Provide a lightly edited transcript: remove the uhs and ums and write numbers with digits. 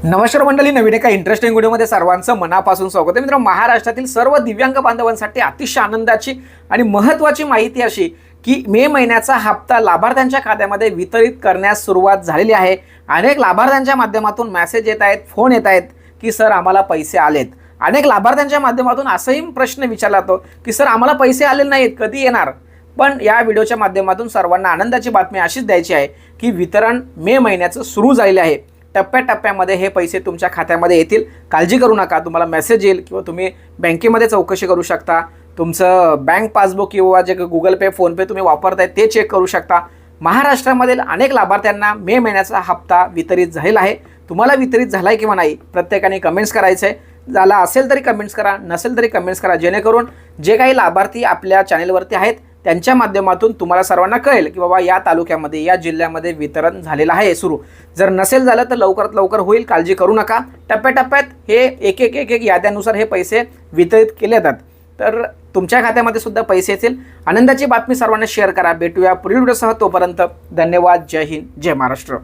नमस्कार मंडळी, नवीन एका इंटरेस्टिंग व्हिडिओमध्ये सर्वांचं मनापासून स्वागत आहे. मित्रांनो, महाराष्ट्रातील सर्व दिव्यांग बांधवांसाठी अतिशय आनंदाची आणि महत्त्वाची माहिती अशी की मे महिन्याचा हप्ता लाभार्थ्यांच्या खात्यामध्ये वितरित करण्यास सुरुवात झालेली आहे. अनेक लाभार्थ्यांच्या माध्यमातून मेसेज येत आहेत, फोन येत आहेत की सर आम्हाला पैसे आलेत. अनेक लाभार्थ्यांच्या माध्यमातून असाही प्रश्न विचारला जातो की सर आम्हाला पैसे आले नाहीत, कधी येणार. पण या व्हिडिओच्या माध्यमातून सर्वांना आनंदाची बातमी अशीच द्यायची आहे की वितरण मे महिन्याचं सुरू झालेलं आहे. टप्प्याटप्प्यामध्ये हे पैसे तुमच्या खात्यामध्ये येतील, काळजी करू नका. तुम्हाला मेसेज येईल किंवा तुम्ही बँकेमध्ये चौकशी करू शकता. तुमचं बँक पासबुक किंवा जे गुगल पे, फोनपे तुम्ही वापरताय ते चेक करू शकता. महाराष्ट्रामधील अनेक लाभार्थ्यांना मे महिन्याचा हप्ता वितरित झालेला आहे. तुम्हाला वितरित झाला आहे किंवा नाही प्रत्येकाने कमेंट्स करायचं आहे. झाला असेल तरी कमेंट्स करा, नसेल तरी कमेंट्स करा, जेणेकरून जे काही लाभार्थी आपल्या चॅनेलवरती आहेत त्यांच्या माध्यमातून तुम्हाला सर्वांना कळेल की बाबा या तालुक्यामध्ये, या जिल्ह्यामध्ये वितरण झालेलं आहे सुरू. जर नसेल झालं तर लवकरात लवकर होईल, काळजी करू नका. टप्प्याटप्प्यात हे एक एक याद्यानुसार हे पैसे वितरित केले जातात. तर तुमच्या खात्यामध्ये सुद्धा पैसे येतील. आनंदाची बातमी सर्वांना शेअर करा. भेटूया पुढील व्हिडिओसह. तोपर्यंत धन्यवाद. जय हिंद, जय महाराष्ट्र.